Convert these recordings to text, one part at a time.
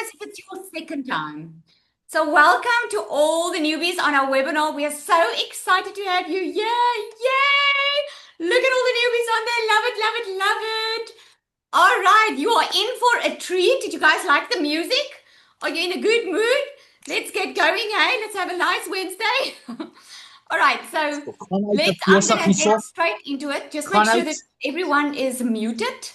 as if it's your second time. So welcome to all the newbies on our webinar. We are so excited to have you. Yay, yay! Look at all the newbies on there. Love it, love it, love it. All right, you are in for a treat. Did you guys like the music? Are you in a good mood? Let's get going, hey? Let's have a nice Wednesday. All right, so I'm gonna get straight into it. Just make sure that everyone is muted.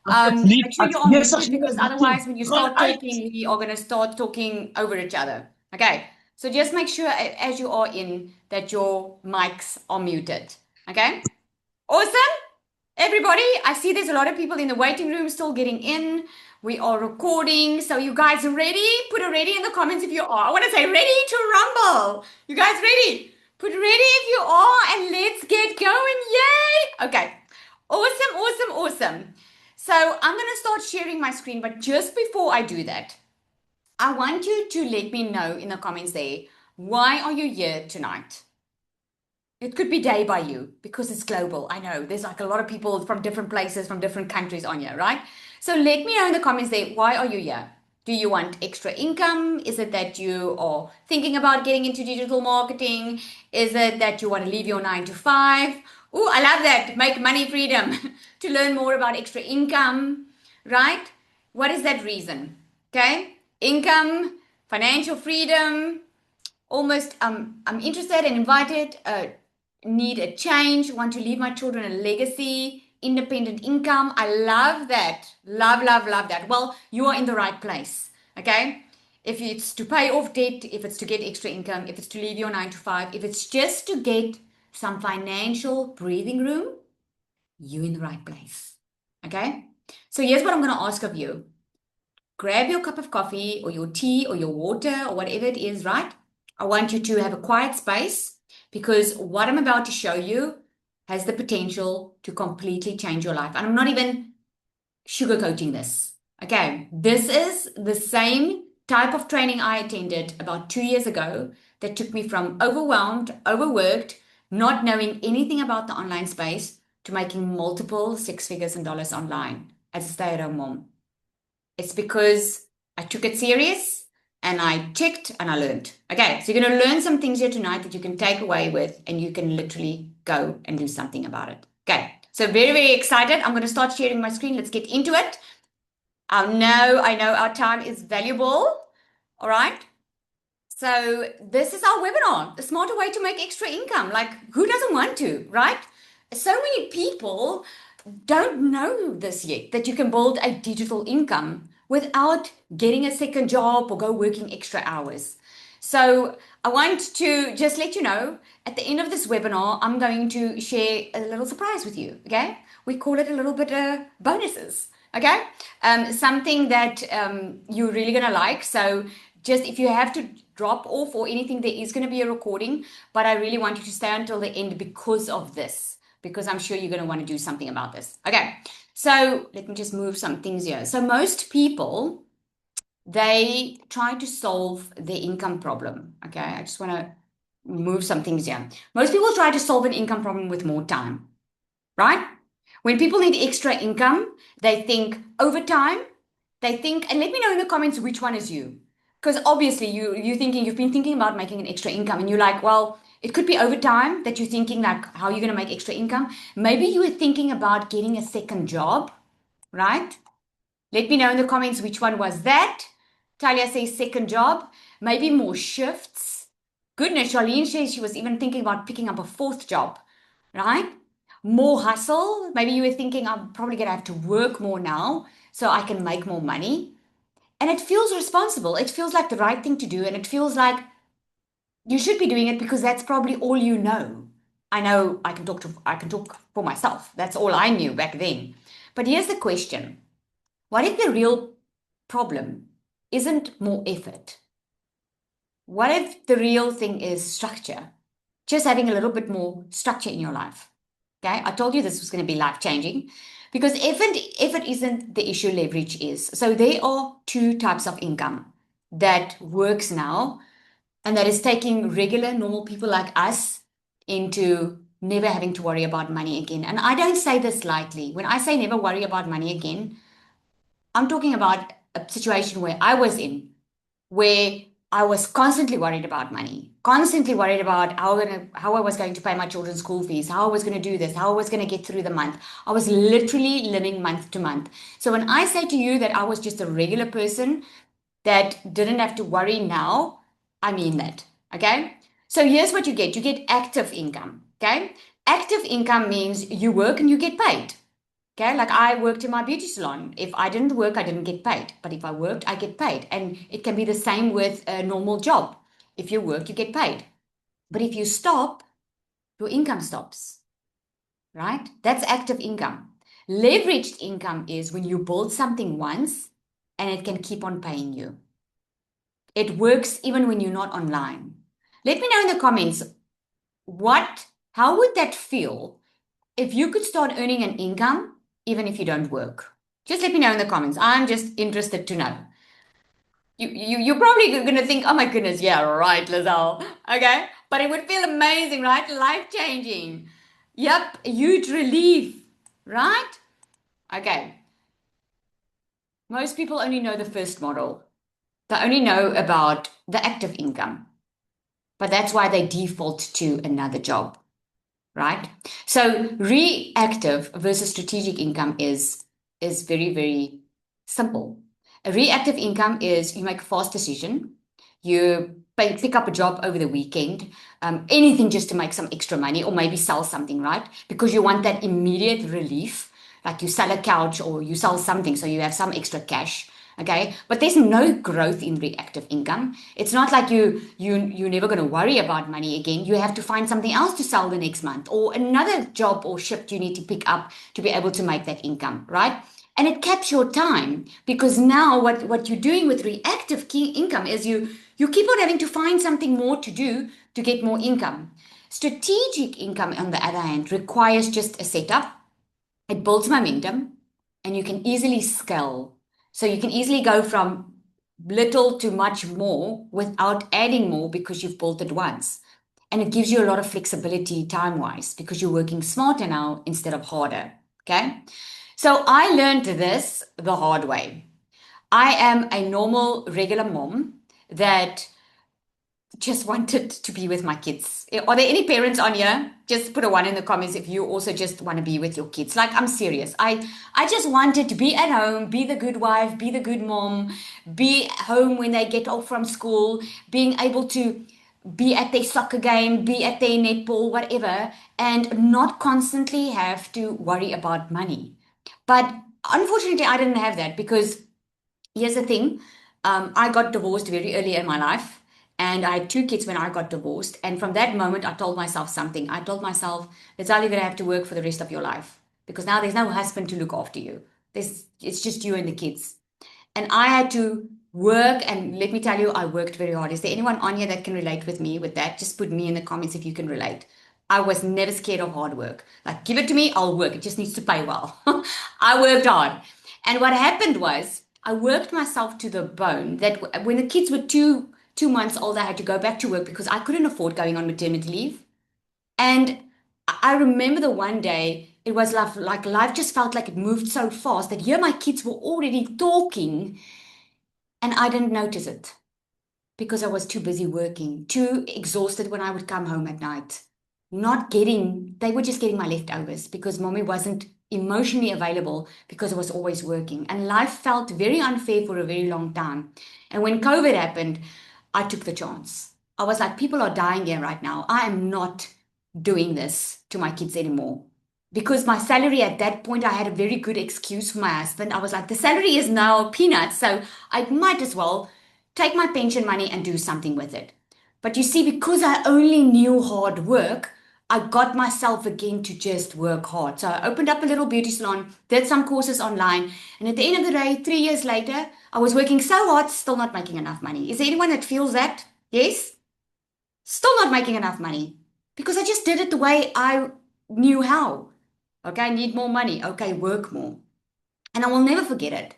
Make sure you're all muted because otherwise when you start talking, we are gonna start talking over each other. Okay, so just make sure as you are in that your mics are muted. Okay, awesome. Everybody, I see there's a lot of people in the waiting room still getting in. We are recording. So you guys ready? Put a ready in the comments if you are. I want to say ready to rumble. You guys ready? Put ready if you are and let's get going. Yay! Okay. Awesome, awesome, awesome. So I'm going to start sharing my screen, but just before I do that, I want you to let me know in the comments there, why are you here tonight? It could be day by you because it's global. I know there's like a lot of people from different places, from different countries on here, right? So let me know in the comments there, why are you here? Do you want extra income? Is it that you are thinking about getting into digital marketing? Is it that you want to leave your 9 to 5? Oh, I love that. Make money freedom to learn more about extra income, right? What is that reason? Okay. Income, financial freedom, almost I'm interested and invited, need a change, want to leave my children a legacy, independent income. I love that. Love, love, love that. Well, you are in the right place. Okay. If it's to pay off debt, if it's to get extra income, if it's to leave your 9 to 5, if it's just to get some financial breathing room, you're in the right place. Okay. So here's what I'm going to ask of you. Grab your cup of coffee or your tea or your water or whatever it is, right? I want you to have a quiet space because what I'm about to show you has the potential to completely change your life. And I'm not even sugarcoating this. Okay, this is the same type of training I attended about 2 years ago that took me from overwhelmed, overworked, not knowing anything about the online space to making multiple six figures in dollars online as a stay-at-home mom. It's because I took it serious and I checked and I learned. Okay, so you're going to learn some things here tonight that you can take away with and you can literally go and do something about it. Okay, so very, very excited. I'm going to start sharing my screen. Let's get into it. I know our time is valuable. All right. So this is our webinar, the smarter way to make extra income. Like who doesn't want to, right? So many people don't know this yet, that you can build a digital income without getting a second job or go working extra hours. So I want to just let you know, at the end of this webinar, I'm going to share a little surprise with you, okay? We call it a little bit of bonuses, okay? Something that you're really gonna like. So just if you have to drop off or anything, there is gonna be a recording, but I really want you to stay until the end because of this, because I'm sure you're going to want to do something about this. Okay, so let me just move some things here. So most people, they try to solve their income problem. Okay, I just want to move some things here. Most people try to solve an income problem with more time, right? When people need extra income, they think overtime, they think, and let me know in the comments which one is you. Because obviously you've been thinking about making an extra income and you're like, well, it could be overtime that you're thinking like, how are you going to make extra income? Maybe you were thinking about getting a second job, right? Let me know in the comments which one was that. Talia says second job, maybe more shifts. Goodness, Charlene says she was even thinking about picking up a fourth job, right? More hustle. Maybe you were thinking I'm probably going to have to work more now so I can make more money. And it feels responsible. It feels like the right thing to do. And it feels like you should be doing it because that's probably all you know. I know I can talk for myself. That's all I knew back then. But here's the question. What if the real problem isn't more effort? What if the real thing is structure? Just having a little bit more structure in your life. Okay? I told you this was going to be life-changing because effort isn't the issue, leverage is. So there are two types of income that works now, and that is taking regular, normal people like us into never having to worry about money again. And I don't say this lightly. When I say never worry about money again, I'm talking about a situation where I was in, where I was constantly worried about money, constantly worried about how I was going to pay my children's school fees, how I was going to do this, how I was going to get through the month. I was literally living month to month. So when I say to you that I was just a regular person that didn't have to worry now, I mean that. Okay. So here's what you get. You get active income. Okay. Active income means you work and you get paid. Okay, like I worked in my beauty salon. If I didn't work, I didn't get paid. But if I worked, I get paid. And it can be the same with a normal job. If you work, you get paid. But if you stop, your income stops, right? That's active income. Leveraged income is when you build something once and it can keep on paying you. It works even when you're not online. Let me know in the comments how would that feel if you could start earning an income even if you don't work? Just let me know in the comments. I'm just interested to know. You're probably going to think, oh my goodness, yeah, right, Lizelle. Okay. But it would feel amazing, right? Life changing. Yep. Huge relief, right? Okay. Most people only know the first model. They only know about the active income, but that's why they default to another job, right? So reactive versus strategic income is very, very simple. A reactive income is you make a fast decision, you pick up a job over the weekend, anything just to make some extra money or maybe sell something, right? Because you want that immediate relief, like you sell a couch or you sell something so you have some extra cash. Okay, but there's no growth in reactive income. It's not like you're never going to worry about money again. You have to find something else to sell the next month or another job or shift you need to pick up to be able to make that income, right? And it caps your time because now what you're doing with reactive key income is you keep on having to find something more to do to get more income. Strategic income, on the other hand, requires just a setup. It builds momentum and you can easily scale. So you can easily go from little to much more without adding more because you've built it once. And it gives you a lot of flexibility time wise because you're working smarter now instead of harder. Okay. So I learned this the hard way. I am a normal, regular mom that just wanted to be with my kids. Are there any parents on here? Just put a one in the comments if you also just want to be with your kids. Like I'm serious. I just wanted to be at home, be the good wife, be the good mom, be home when they get off from school, being able to be at their soccer game, be at their netball, whatever, and not constantly have to worry about money. But unfortunately, I didn't have that because here's the thing. I got divorced very early in my life, and I had two kids when I got divorced. And from that moment, I told myself something. I told myself, that's all you're going to have to work for the rest of your life because now there's no husband to look after you. It's just you and the kids. And I had to work, and let me tell you, I worked very hard. Is there anyone on here that can relate with me with that? Just put me in the comments if you can relate. I was never scared of hard work. Like, give it to me, I'll work. It just needs to pay well. I worked hard. And what happened was, I worked myself to the bone that when the kids were two months old, I had to go back to work because I couldn't afford going on maternity leave. And I remember the one day, it was like life just felt like it moved so fast that here my kids were already talking and I didn't notice it because I was too busy working, too exhausted when I would come home at night. They were just getting my leftovers because mommy wasn't emotionally available because I was always working. And life felt very unfair for a very long time. And when COVID happened, I took the chance. I was like, people are dying here right now. I am not doing this to my kids anymore. Because my salary at that point, I had a very good excuse for my husband. I was like, the salary is now peanuts, so I might as well take my pension money and do something with it. But you see, because I only knew hard work, I got myself again to just work hard. So I opened up a little beauty salon, did some courses online, and at the end of the day, 3 years later, I was working so hard, still not making enough money. Is there anyone that feels that? Yes? Still not making enough money because I just did it the way I knew how. Okay, I need more money. Okay, work more. And I will never forget it.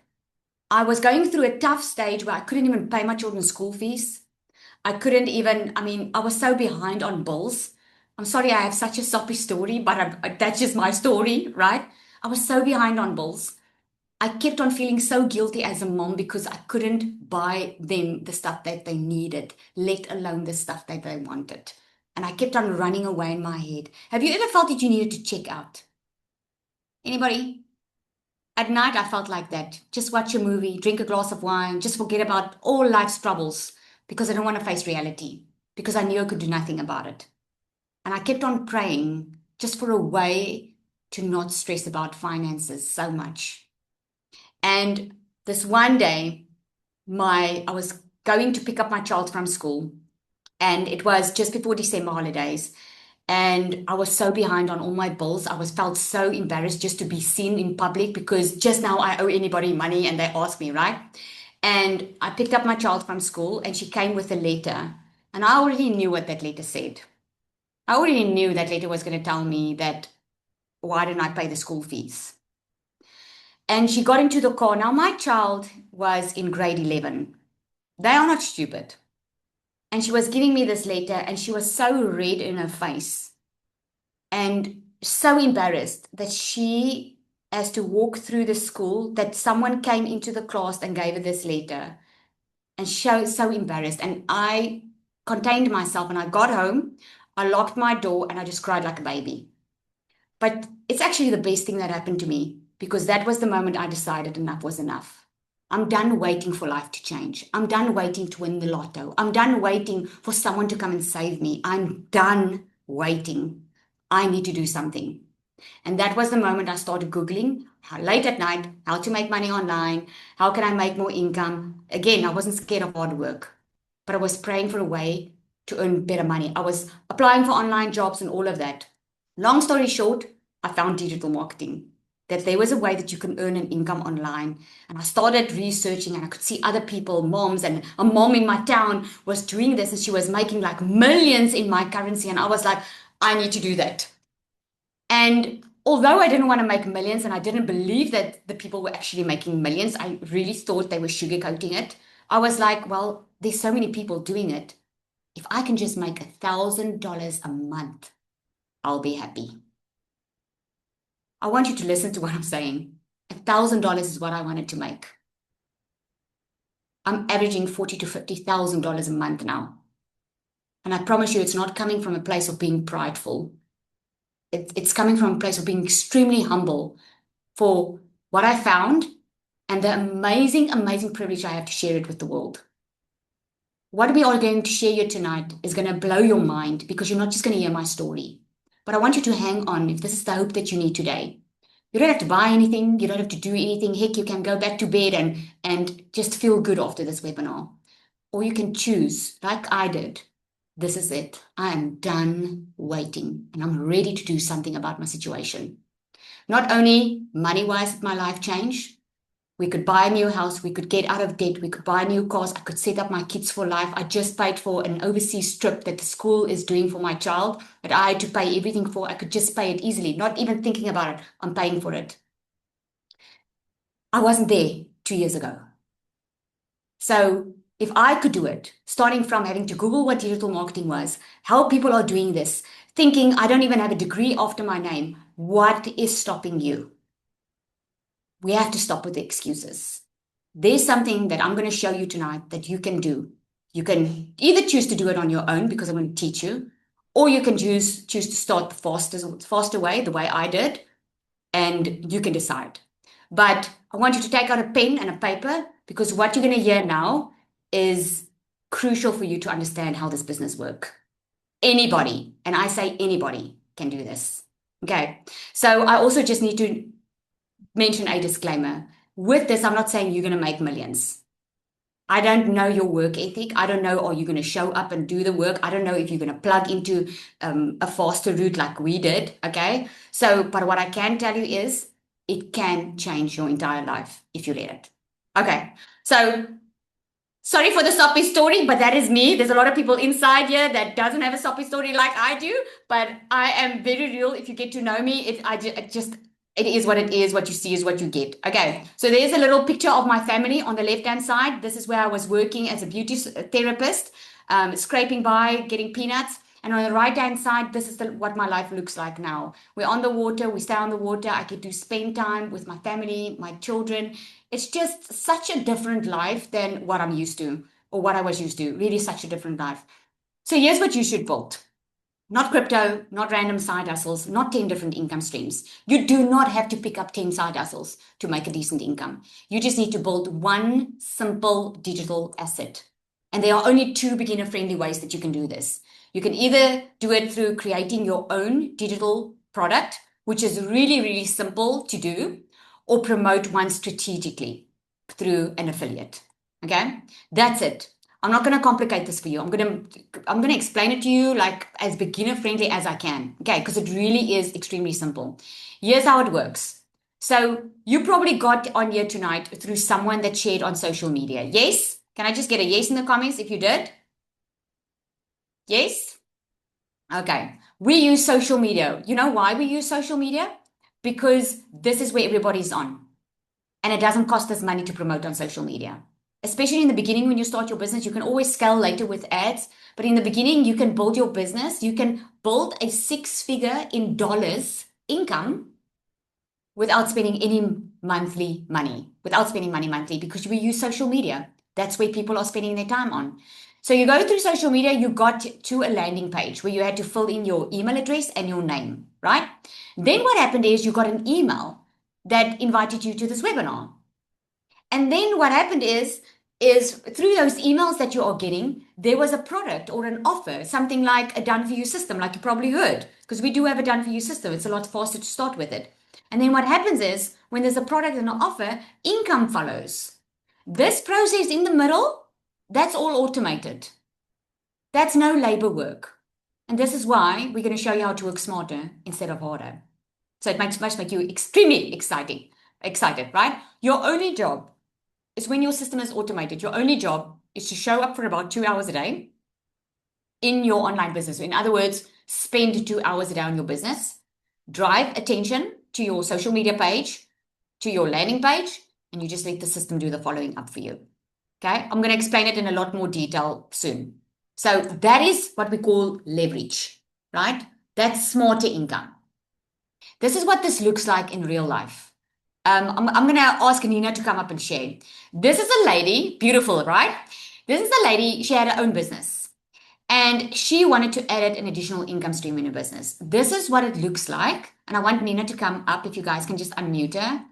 I was going through a tough stage where I couldn't even pay my children's school fees. I couldn't even, I mean, I was so behind on bills. I'm sorry I have such a soppy story, but that's just my story, right? I was so behind on bills. I kept on feeling so guilty as a mom because I couldn't buy them the stuff that they needed, let alone the stuff that they wanted. And I kept on running away in my head. Have you ever felt that you needed to check out? Anybody? At night, I felt like that. Just watch a movie, drink a glass of wine, just forget about all life's troubles because I don't want to face reality, because I knew I could do nothing about it. And I kept on praying just for a way to not stress about finances so much. And this one day, I was going to pick up my child from school, and it was just before December holidays. And I was so behind on all my bills. I was felt so embarrassed just to be seen in public because just now I owe anybody money and they ask me, right? And I picked up my child from school and she came with a letter. And I already knew what that letter said. I already knew that letter was going to tell me that why didn't I pay the school fees? And she got into the car. Now, my child was in grade 11. They are not stupid. And she was giving me this letter and she was so red in her face and so embarrassed that she has to walk through the school, that someone came into the class and gave her this letter. And she was so embarrassed. And I contained myself and I got home, I locked my door and I just cried like a baby. But it's actually the best thing that happened to me because that was the moment I decided enough was enough. I'm done waiting for life to change. I'm done waiting to win the lotto. I'm done waiting for someone to come and save me. I'm done waiting. I need to do something. And that was the moment I started Googling late at night how to make money online, how can I make more income. Again, I wasn't scared of hard work, but I was praying for a way to earn better money. I was applying for online jobs and all of that. Long story short, I found digital marketing, that there was a way that you can earn an income online. And I started researching and I could see other people, moms, and a mom in my town was doing this and she was making like millions in my currency. And I was like, I need to do that. And although I didn't want to make millions and I didn't believe that the people were actually making millions, I really thought they were sugarcoating it. I was like, well, there's so many people doing it. If I can just make $1,000 a month, I'll be happy. I want you to listen to what I'm saying. $1,000 is what I wanted to make. I'm averaging $40,000 to $50,000 a month now. And I promise you, it's not coming from a place of being prideful. It's coming from a place of being extremely humble for what I found and the amazing, amazing privilege I have to share it with the world. What we are going to share here tonight is going to blow your mind because you're not just going to hear my story. But I want you to hang on if this is the hope that you need today. You don't have to buy anything. You don't have to do anything. Heck, you can go back to bed and just feel good after this webinar. Or you can choose, like I did. This is it. I am done waiting and I'm ready to do something about my situation. Not only money-wise did my life change, we could buy a new house, we could get out of debt, we could buy new cars, I could set up my kids for life. I just paid for an overseas trip that the school is doing for my child, that I had to pay everything for. I could just pay it easily, not even thinking about it. I'm paying for it. I wasn't there 2 years ago. So if I could do it, starting from having to Google what digital marketing was, how people are doing this, thinking I don't even have a degree after my name, what is stopping you? We have to stop with the excuses. There's something that I'm going to show you tonight that you can do. You can either choose to do it on your own because I'm going to teach you, or you can choose to start the faster way, the way I did, and you can decide. But I want you to take out a pen and a paper because what you're going to hear now is crucial for you to understand how this business works. Anybody, and I say anybody, can do this. Okay, so I also just need to mention a disclaimer. With this, I'm not saying you're going to make millions. I don't know your work ethic. I don't know, are you going to show up and do the work? I don't know if you're going to plug into a faster route like we did. Okay. So, but what I can tell you is it can change your entire life if you let it. Okay. So, sorry for the soppy story, but that is me. There's a lot of people inside here that doesn't have a soppy story like I do, but I am very real. If you get to know me, it is what it is. What you see is what you get. Okay, so there's a little picture of my family on the left-hand side. This is where I was working as a beauty therapist, scraping by, getting peanuts. And on the right-hand side, this is what my life looks like now. We're on the water, we stay on the water. I get to spend time with my family, my children. It's just such a different life than what I'm used to or what I was used to. Really, such a different life. So here's what you should build. Not crypto, not random side hustles, not 10 different income streams. You do not have to pick up 10 side hustles to make a decent income. You just need to build one simple digital asset. And there are only two beginner-friendly ways that you can do this. You can either do it through creating your own digital product, which is really, really simple to do, or promote one strategically through an affiliate. Okay, that's it. I'm not going to complicate this for you. I'm going to explain it to you like as beginner friendly as I can. Okay, because it really is extremely simple. Here's how it works. So you probably got on here tonight through someone that shared on social media. Yes? Can I just get a yes in the comments if you did? Yes? Okay. We use social media. You know why we use social media? Because this is where everybody's on. And it doesn't cost us money to promote on social media. Especially in the beginning when you start your business, you can always scale later with ads. But in the beginning, you can build your business. You can build a six-figure in dollars income without spending any monthly money, without spending money monthly, because we use social media. That's where people are spending their time on. So you go through social media, you got to a landing page where you had to fill in your email address and your name, right? Then what happened is you got an email that invited you to this webinar. And then what happened is through those emails that you are getting, there was a product or an offer, something like a done for you system, like you probably heard, because we do have a done for you system. It's a lot faster to start with it. And then what happens is when there's a product and an offer, income follows. This process in the middle, that's all automated. That's no labor work. And this is why we're going to show you how to work smarter instead of harder. So it must make you extremely excited, right? Your only job is when your system is automated. Your only job is to show up for about 2 hours a day in your online business. In other words, spend 2 hours a day on your business, drive attention to your social media page, to your landing page, and you just let the system do the following up for you. Okay, I'm going to explain it in a lot more detail soon. So that is what we call leverage, right? That's smarter income. This is what this looks like in real life. I'm going to ask Nina to come up and share. This is a lady, beautiful, right? This is a lady, she had her own business and she wanted to add an additional income stream in her business. This is what it looks like. And I want Nina to come up, if you guys can just unmute her,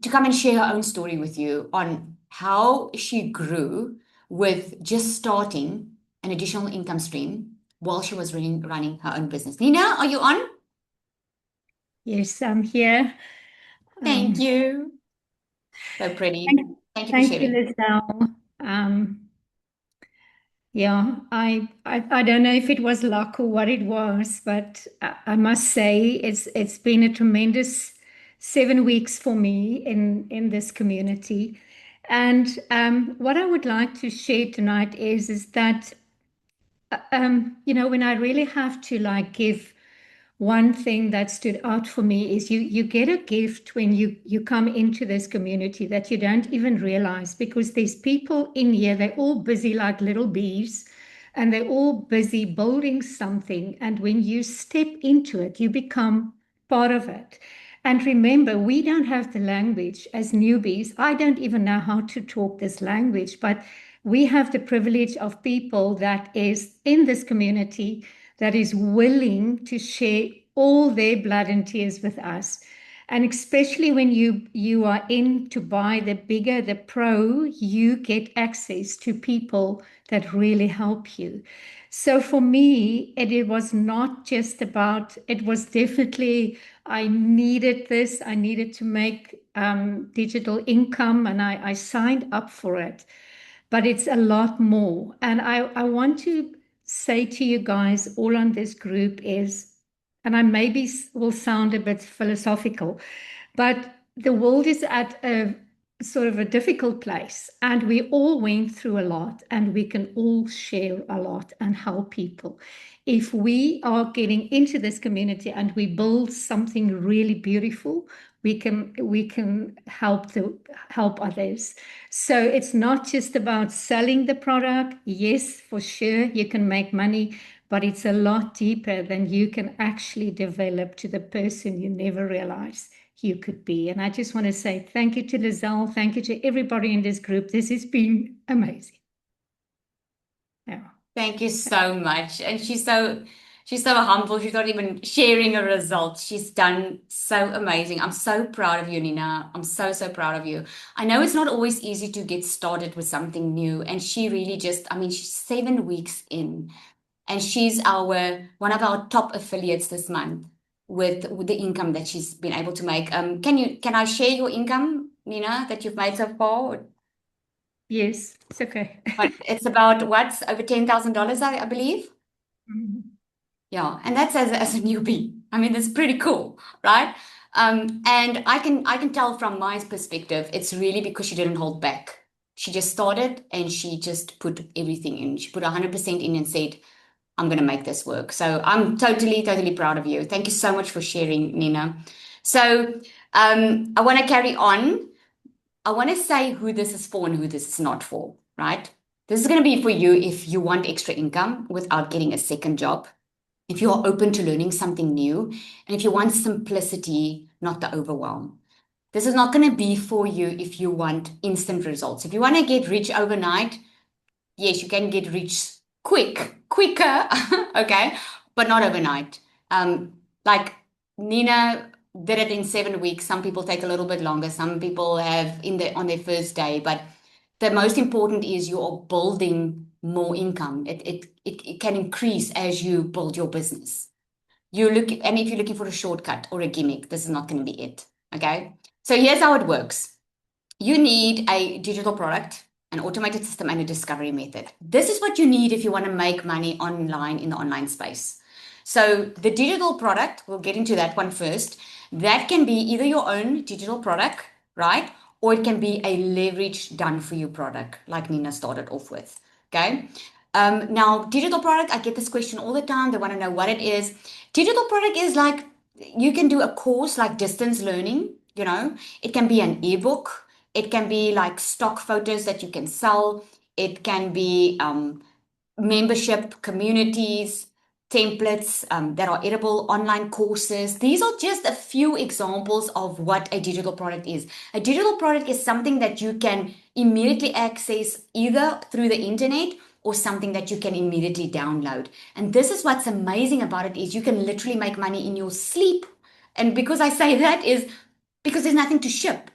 to come and share her own story with you on how she grew with just starting an additional income stream while she was running her own business. Nina, are you on? Yes, I'm here. Thank you. So pretty. Thank you for Thank you, sharing. Lizelle. Yeah, I don't know if it was luck or what it was, but I must say it's been a tremendous 7 weeks for me in this community. And what I would like to share tonight is that when I really have to like give one thing that stood out for me is you get a gift when you come into this community that you don't even realize, because there's people in here, they're all busy like little bees and they're all busy building something, and when you step into it you become part of it. And remember, we don't have the language as newbies. I don't even know how to talk this language, but we have the privilege of people that is in this community that is willing to share all their blood and tears with us. And especially when you are in to buy the bigger the pro, you get access to people that really help you. So for me, it was not just about, it was definitely, I needed this. I needed to make digital income, and I signed up for it. But it's a lot more. And I want to say to you guys all on this group is, and I maybe will sound a bit philosophical, but the world is at a sort of a difficult place, and we all went through a lot, and we can all share a lot and help people. If we are getting into this community and we build something really beautiful, we can help others. So it's not just about selling the product. Yes, for sure, you can make money, but it's a lot deeper than you can actually develop to the person you never realized you could be. And I just want to say thank you to Lizelle. Thank you to everybody in this group. This has been amazing. Yeah. Thank you so much. And she's so humble. She's not even sharing her results. She's done so amazing. I'm so proud of you, Nina. I'm so, so proud of you. I know it's not always easy to get started with something new. And she really just, I mean, she's 7 weeks in, and she's one of our top affiliates this month with the income that she's been able to make. Can I share your income, Nina, that you've made so far? Yes, it's okay. But it's about what, over $10,000, I believe. Mhm. Yeah, and that's as a newbie. I mean, that's pretty cool, right? And I can tell from my perspective, it's really because she didn't hold back. She just started and she just put everything in. She put 100% in and said, I'm going to make this work. So I'm totally, totally proud of you. Thank you so much for sharing, Nina. So I want to carry on. I want to say who this is for and who this is not for, right? This is going to be for you if you want extra income without getting a second job, if you are open to learning something new, and if you want simplicity, not the overwhelm. This is not going to be for you if you want instant results. If you want to get rich overnight, yes, you can get rich quicker, okay, but not overnight. Like Nina did it in 7 weeks. Some people take a little bit longer. Some people have on their first day. But the most important is you are building more income. It can increase as you build your business. And if you're looking for a shortcut or a gimmick, this is not going to be it. Okay. So here's how it works. You need a digital product, an automated system, and a discovery method. This is what you need if you want to make money online in the online space. So the digital product, we'll get into that one first. That can be either your own digital product, right? Or it can be a leverage done for you product, like Nina started off with. Okay. Now, digital product, I get this question all the time. They want to know what it is. Digital product is like you can do a course like distance learning, it can be an ebook. It can be like stock photos that you can sell. It can be membership communities, templates that are edible, online courses. These are just a few examples of what a digital product is. A digital product is something that you can immediately access either through the internet or something that you can immediately download. And this is what's amazing about it is you can literally make money in your sleep. And because I say that is because there's nothing to ship.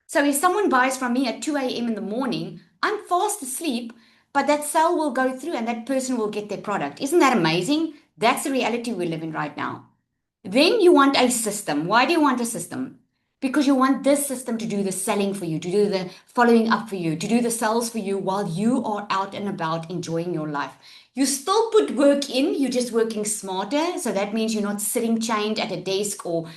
So if someone buys from me at 2 a.m. in the morning, I'm fast asleep, but that sale will go through and that person will get their product. Isn't that amazing? That's the reality we live in right now. Then you want a system. Why do you want a system? Because you want this system to do the selling for you, to do the following up for you, to do the sales for you while you are out and about enjoying your life. You still put work in, you're just working smarter. So that means you're not sitting chained at a desk or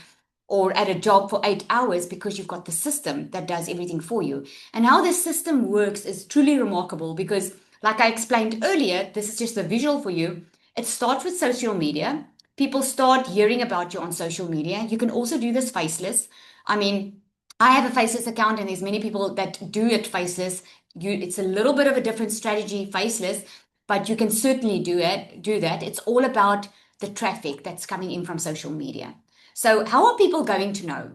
at a job for 8 hours because you've got the system that does everything for you. And how this system works is truly remarkable because, like I explained earlier, this is just a visual for you. It starts with social media. People start hearing about you on social media. You can also do this faceless. I mean, I have a faceless account, and there's many people that do it faceless. It's a little bit of a different strategy, faceless, but you can certainly do that. It's all about the traffic that's coming in from social media. So, how are people going to know?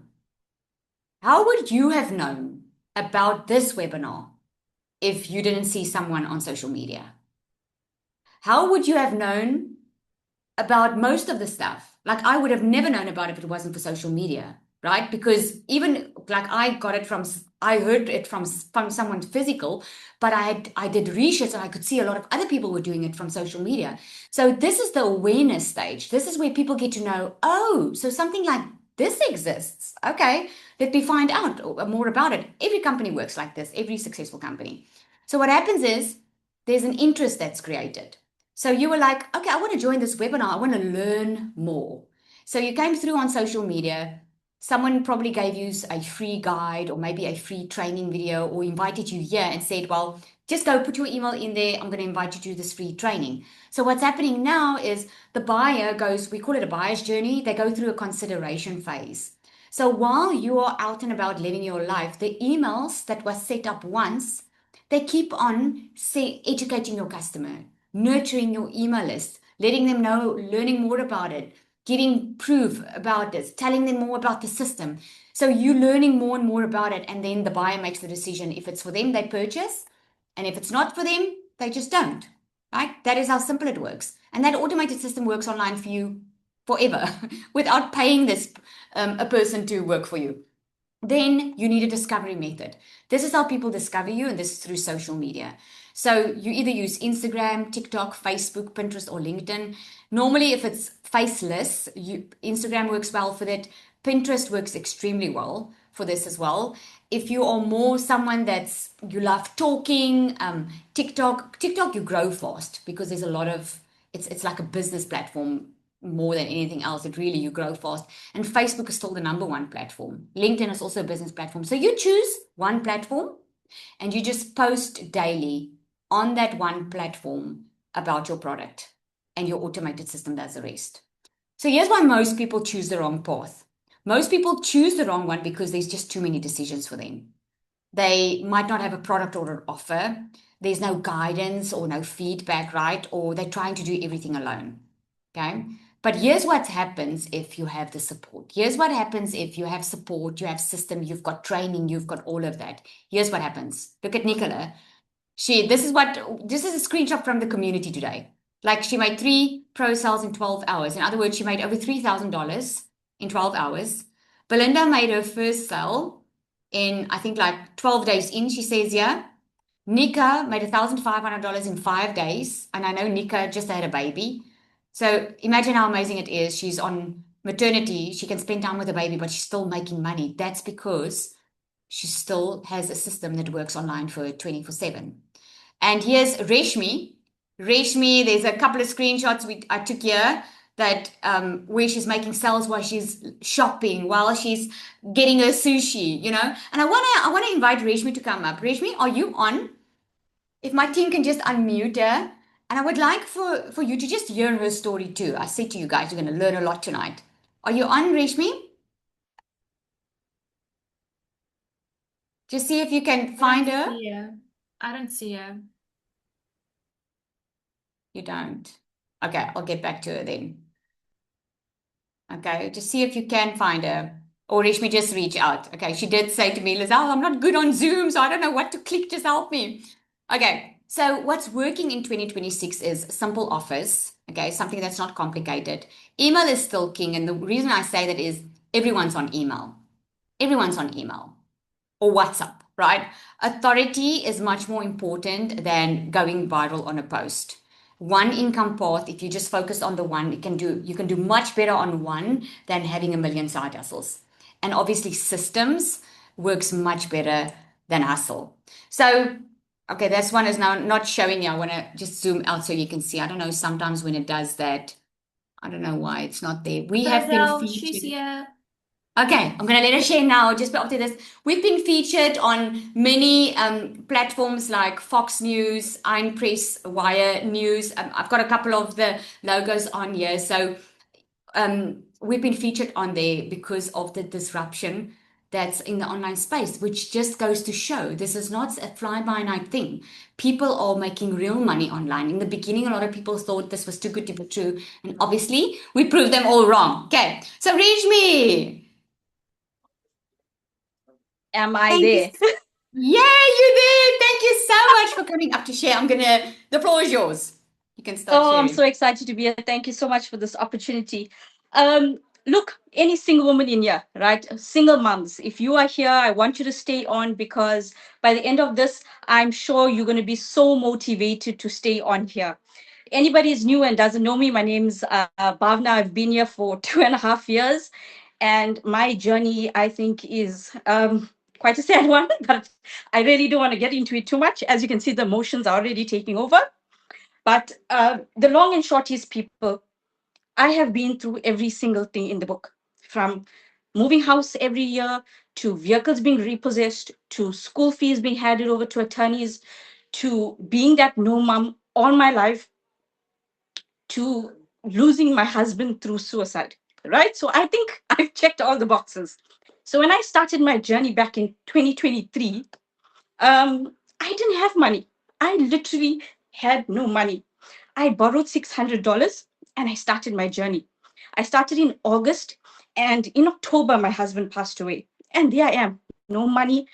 How would you have known about this webinar if you didn't see someone on social media? How would you have known about most of the stuff? Like, I would have never known about it if it wasn't for social media, right? Because even like I heard it from someone physical, but I did research and I could see a lot of other people were doing it from social media. So this is the awareness stage. This is where people get to know, oh, so something like this exists. Okay, let me find out more about it. Every company works like this, every successful company. So what happens is there's an interest that's created. So you were like, okay, I want to join this webinar. I want to learn more. So you came through on social media. Someone probably gave you a free guide or maybe a free training video or invited you here and said, well, just go put your email in there. I'm going to invite you to this free training. So what's happening now is the buyer goes, we call it a buyer's journey. They go through a consideration phase. So while you are out and about living your life, the emails that were set up once, they keep on educating your customer, nurturing your email list, letting them know, learning more about it, getting proof about this, telling them more about the system. So you learning more and more about it, and then the buyer makes the decision. If it's for them, they purchase, and if it's not for them, they just don't. Right? That is how simple it works. And that automated system works online for you forever without paying this a person to work for you. Then you need a discovery method. This is how people discover you, and this is through social media. So you either use Instagram, TikTok, Facebook, Pinterest, or LinkedIn. Normally, if it's faceless, Instagram works well for that. Pinterest works extremely well for this as well. If you are more someone that's you love talking, TikTok you grow fast because there's a lot of it's like a business platform more than anything else. It really, you grow fast. And Facebook is still the number one platform. LinkedIn is also a business platform. So you choose one platform and you just post daily on that one platform about your product, and your automated system does the rest. So here's why most people choose the wrong path. Most people choose the wrong one because there's just too many decisions for them. They might not have a product or an offer. There's no guidance or no feedback, right? Or they're trying to do everything alone. Okay. But here's what happens if you have the support. Here's what happens if you have support, you have system, you've got training, you've got all of that. Here's what happens. Look at Nicola. This is a screenshot from the community today. Like, she made 3 pro sales in 12 hours. In other words, she made over $3,000 in 12 hours. Belinda made her first sale in, I think, like 12 days in. She says, yeah. Nika made $1,500 in 5 days. And I know Nika just had a baby. So imagine how amazing it is. She's on maternity. She can spend time with the baby, but she's still making money. That's because she still has a system that works online for 24/7. And here's Reshmi. Reshmi, there's a couple of screenshots I took here that where she's making sales while she's shopping, while she's getting her sushi, And I wanna invite Reshmi to come up. Reshmi, are you on? If my team can just unmute her. And I would like for you to just hear her story too. I said to you guys, you're going to learn a lot tonight. Are you on, Reshmi? Just see if you can find her. I don't see her. You don't. Okay, I'll get back to her then. Okay, just see if you can find her. Or Reshmi, just reach out. Okay, she did say to me, Lizelle, I'm not good on Zoom, so I don't know what to click. Just help me. Okay, so what's working in 2026 is simple offers. Okay, something that's not complicated. Email is still king. And the reason I say that is everyone's on email. Everyone's on email or WhatsApp, right? Authority is much more important than going viral on a post. One income path, if you just focus on the one, you can do much better on one than having a million side hustles. And obviously systems works much better than hustle. So, okay, this one is now not showing you. I want to just zoom out so you can see. I don't know, sometimes when it does that, I don't know why it's not there. We have been featured. She's here. Okay, I'm going to let her share now. Just after this, we've been featured on many platforms like Fox News, Iron Press, Wire News. I've got a couple of the logos on here. So we've been featured on there because of the disruption that's in the online space, which just goes to show this is not a fly-by-night thing. People are making real money online. In the beginning, a lot of people thought this was too good to be true. And obviously, we proved them all wrong. Okay, so Reshmi. Am I there? Yeah, you're there. Thank you so much for coming up to share. The floor is yours. You can start sharing. I'm so excited to be here. Thank you so much for this opportunity. Look, any single woman in here, right? Single moms, if you are here, I want you to stay on, because by the end of this, I'm sure you're going to be so motivated to stay on here. Anybody is new and doesn't know me, my name's Bhavna. I've been here for 2.5 years. And my journey, I think, is quite a sad one, but I really don't want to get into it too much. As you can see, the emotions are already taking over. But the long and short is, people, I have been through every single thing in the book, from moving house every year, to vehicles being repossessed, to school fees being handed over to attorneys, to being that no mom all my life, to losing my husband through suicide, right? So I think I've checked all the boxes. So when I started my journey back in 2023, I didn't have money. I literally had no money. I borrowed $600 and I started my journey. I started in August, and in October, my husband passed away. And there I am, no money,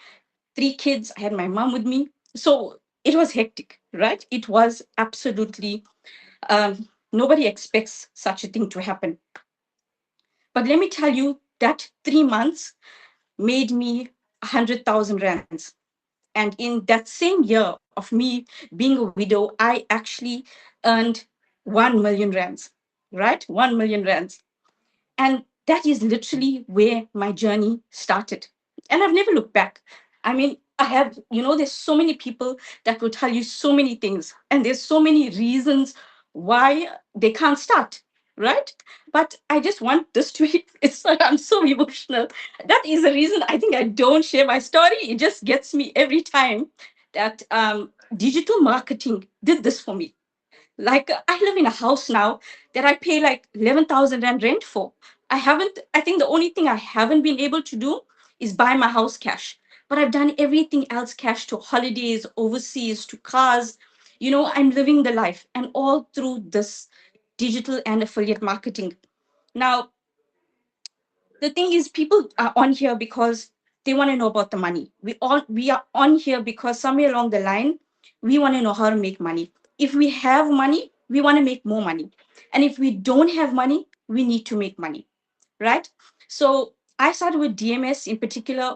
3 kids. I had my mom with me. So it was hectic, right? It was absolutely, nobody expects such a thing to happen. But let me tell you that 3 months made me 100,000 rands. And in that same year of me being a widow, I actually earned 1 million rands, right? 1 million rands. And that is literally where my journey started. And I've never looked back. I mean, I have, there's so many people that will tell you so many things, and there's so many reasons why they can't start, right? But I just want this to be, I'm so emotional. That is the reason I think I don't share my story. It just gets me every time that digital marketing did this for me. Like, I live in a house now that I pay like 11,000 rand rent for. I think the only thing I haven't been able to do is buy my house cash. But I've done everything else cash, to holidays, overseas, to cars. I'm living the life, and all through this digital and affiliate marketing. Now, the thing is, people are on here because they want to know about the money. We are on here because somewhere along the line, we want to know how to make money. If we have money, we want to make more money. And if we don't have money, we need to make money, right? So I started with DMS in particular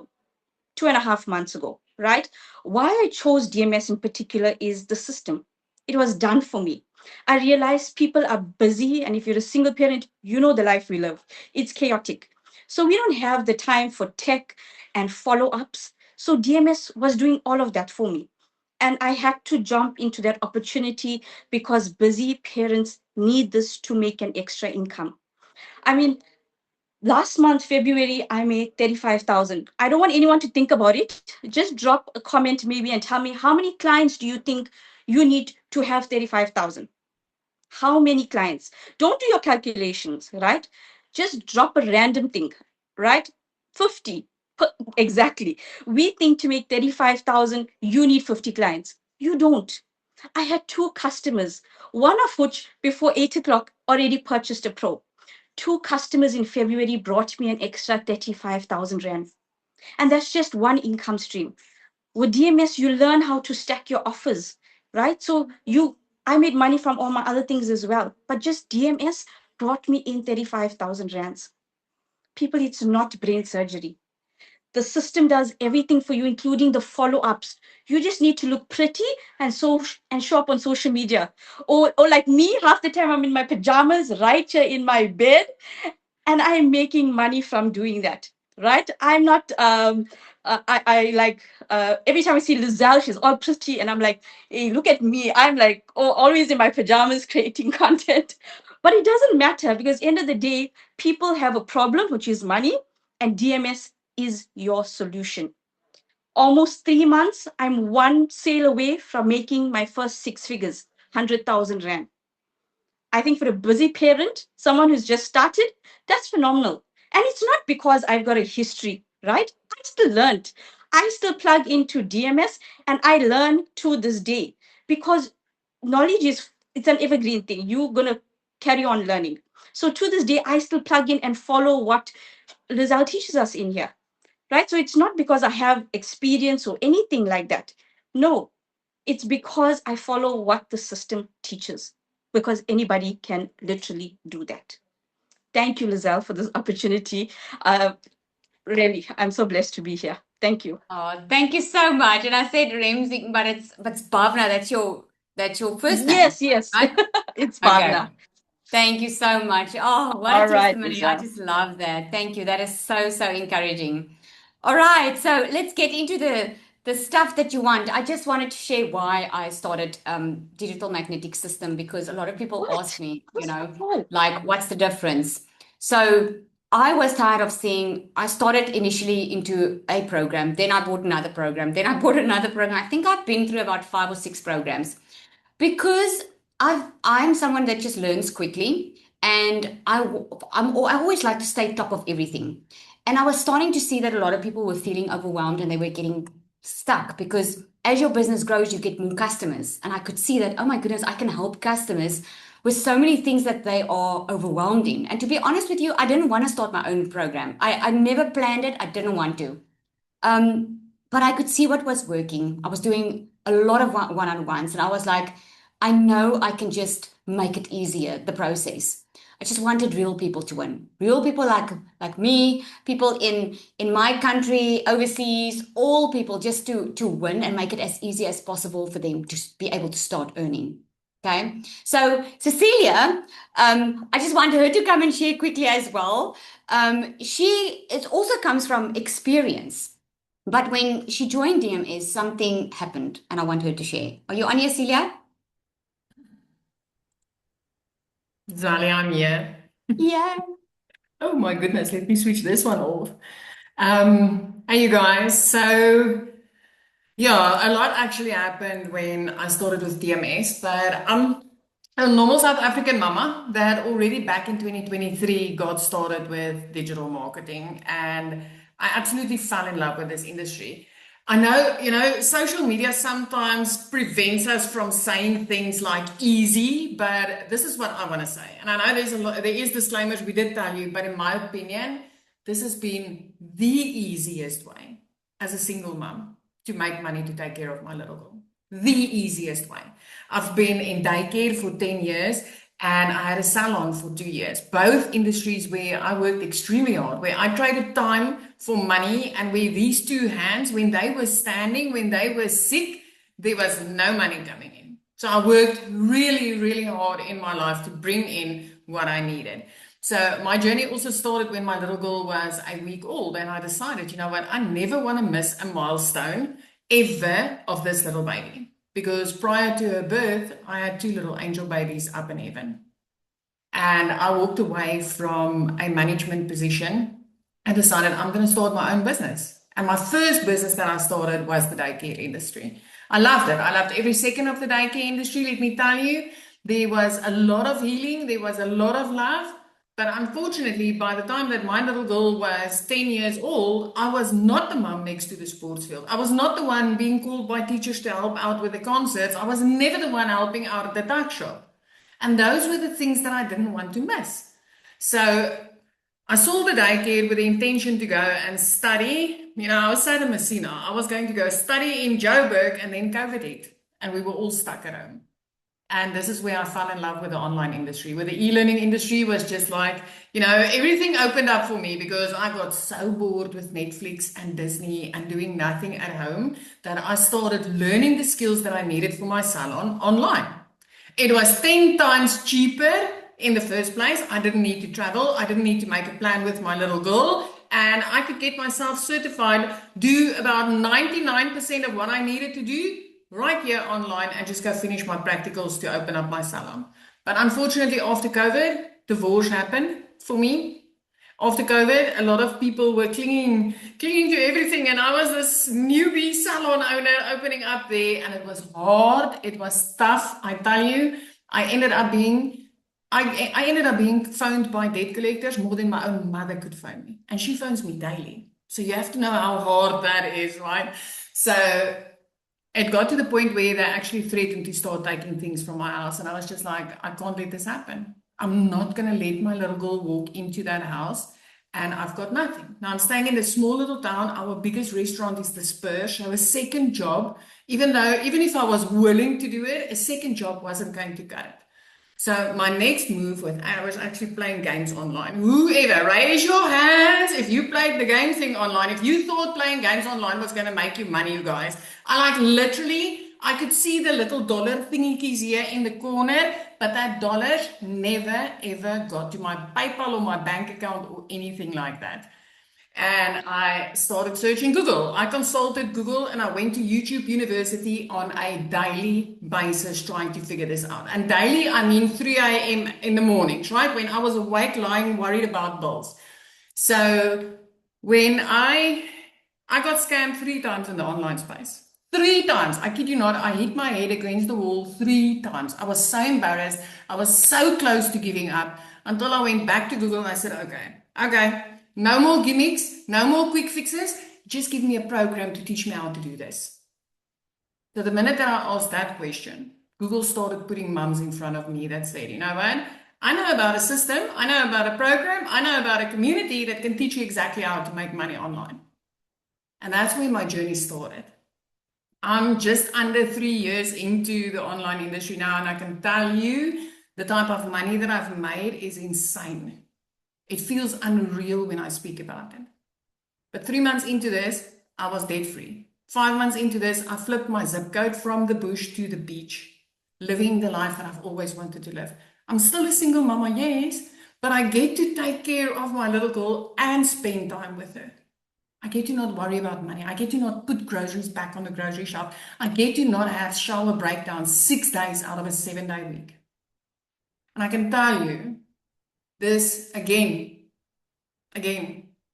2.5 months ago, right? Why I chose DMS in particular is the system. It was done for me. I realized people are busy, and if you're a single parent, you know the life we live. It's chaotic. So we don't have the time for tech and follow ups. So DMS was doing all of that for me. And I had to jump into that opportunity because busy parents need this to make an extra income. I mean, last month, February, I made 35,000. I don't want anyone to think about it. Just drop a comment maybe and tell me, how many clients do you think you need to have 35,000? How many clients? Don't do your calculations, right? Just drop a random thing, right? 50. Exactly. We think to make 35,000, you need 50 clients. You don't. I had 2 customers, one of which before 8 o'clock already purchased a pro. 2 customers in February brought me an extra 35,000 rand. And that's just one income stream. With DMS, you learn how to stack your offers, right? So I made money from all my other things as well. But just DMS brought me in 35,000 rands. People, it's not brain surgery. The system does everything for you, including the follow-ups. You just need to look pretty and show up on social media. Or like me, half the time I'm in my pajamas, right here in my bed, and I'm making money from doing that. Right? I'm not. I like every time I see Lizelle, she's all pretty, and I'm like, hey, look at me. I'm like, always in my pajamas creating content. But it doesn't matter, because end of the day, people have a problem, which is money, and DMS is your solution. Almost 3 months, I'm one sale away from making my first 6 figures, 100,000 rand. I think for a busy parent, someone who's just started, that's phenomenal. And it's not because I've got a history, right? I still learned. I still plug into DMS, and I learn to this day, because knowledge it's an evergreen thing. You're gonna carry on learning. So to this day, I still plug in and follow what Lizelle teaches us in here, right? So it's not because I have experience or anything like that. No, it's because I follow what the system teaches, because anybody can literally do that. Thank you, Lizelle, for this opportunity. Really, I'm so blessed to be here. Thank you. Oh, thank you so much. And I said Remzi, but it's Bhavna. That's your first name, Yes, right? it's Okay. Bhavna. Thank you so much. Oh, what a All right, testimony. I Lizelle. just love that. Thank you. That is so, so encouraging. All right, so let's get into the stuff that you want. I just wanted to share why I started digital magnetic system, because a lot of people ask What? me, Oh, like, what's the difference? So I was tired of seeing, I started initially into a program, then I bought another program, then I bought another program. I think I've been through about 5 or 6 programs, because I'm someone that just learns quickly, and I always like to stay top of everything. And I was starting to see that a lot of people were feeling overwhelmed and they were getting stuck because as your business grows, you get more customers. And I could see that, oh my goodness, I can help customers with so many things that they are overwhelmed in. And to be honest with you, I didn't want to start my own program. I never planned it. I didn't want to. But I could see what was working. I was doing a lot of one-on-ones, and I was like, I know I can just make it easier, the process. I just wanted real people to win. Real people like me, people in my country, overseas, all people just to win and make it as easy as possible for them to be able to start earning. Okay. So Cecilia, I just want her to come and share quickly as well. It also comes from experience. But when she joined DMS, something happened, and I want her to share. Are you on here, Celia? Zali, I'm here. Yeah. Oh my goodness, let me switch this one off. Hey you guys, so yeah, a lot actually happened when I started with DMS, but I'm a normal South African mama that already back in 2023 got started with digital marketing, and I absolutely fell in love with this industry. I know, social media sometimes prevents us from saying things like easy, but this is what I want to say. And I know there is disclaimers we did tell you, but in my opinion, this has been the easiest way as a single mom to make money to take care of my little girl. The easiest way. I've been in daycare for 10 years and I had a salon for 2 years. Both industries where I worked extremely hard, where I traded time for money, and where these two hands, when they were standing, when they were sick, there was no money coming in. So I worked really, really hard in my life to bring in what I needed. So my journey also started when my little girl was a week old, and I decided, you know what, I never want to miss a milestone ever of this little baby. Because prior to her birth, I had 2 little angel babies up in heaven. And I walked away from a management position and decided I'm going to start my own business. And my first business that I started was the daycare industry. I loved it. I loved every second of the daycare industry. Let me tell you, there was a lot of healing. There was a lot of love. But unfortunately, by the time that my little girl was 10 years old, I was not the mom next to the sports field. I was not the one being called by teachers to help out with the concerts. I was never the one helping out at the tuck shop. And those were the things that I didn't want to miss. So I saw the daycare with the intention to go and study. I was Sada Messina. I was going to go study in Joburg, and then COVID hit, and we were all stuck at home. And this is where I fell in love with the online industry, where the e-learning industry was just like, everything opened up for me because I got so bored with Netflix and Disney and doing nothing at home that I started learning the skills that I needed for my salon online. It was 10 times cheaper in the first place. I didn't need to travel. I didn't need to make a plan with my little girl. And I could get myself certified, do about 99% of what I needed to do right here online, and just go finish my practicals to open up my salon. But unfortunately, after COVID, divorce happened for me. After COVID, a lot of people were clinging to everything, and I was this newbie salon owner opening up there, and it was hard. It was tough. I tell you, I ended up being phoned by debt collectors more than my own mother could phone me, and she phones me daily. So you have to know how hard that is, right? So it got to the point where they actually threatened to start taking things from my house. And I was just like, I can't let this happen. I'm not going to let my little girl walk into that house and I've got nothing. Now I'm staying in a small little town. Our biggest restaurant is the Spurs. So a second job, even if I was willing to do it, a second job wasn't going to cut it. So my next move I was actually playing games online. Whoever, raise your hands if you played the game thing online. If you thought playing games online was going to make you money, you guys. I could see the little dollar thingies here in the corner, but that dollar never ever got to my PayPal or my bank account or anything like that. And I started searching Google. I consulted Google and I went to YouTube University on a daily basis trying to figure this out. And daily, I mean 3 a.m. in the mornings, right? When I was awake, lying, worried about bills. So when I got scammed 3 times in the online space. 3 times. I kid you not, I hit my head against the wall 3 times. I was so embarrassed. I was so close to giving up until I went back to Google and I said, okay. no more gimmicks, no more quick fixes. Just give me a program to teach me how to do this. So the minute that I asked that question, Google started putting mums in front of me that said, you know what? I know about a system, I know about a program, I know about a community that can teach you exactly how to make money online. And that's where my journey started. I'm just under 3 years into the online industry now, and I can tell you the type of money that I've made is insane. It feels unreal when I speak about it. But 3 months into this, I was debt free. 5 months into this, I flipped my zip code from the bush to the beach, living the life that I've always wanted to live. I'm still a single mama, yes, but I get to take care of my little girl and spend time with her. I get to not worry about money. I get to not put groceries back on the grocery shelf. I get to not have shower breakdowns 6 days out of a 7-day week. And I can tell you this again,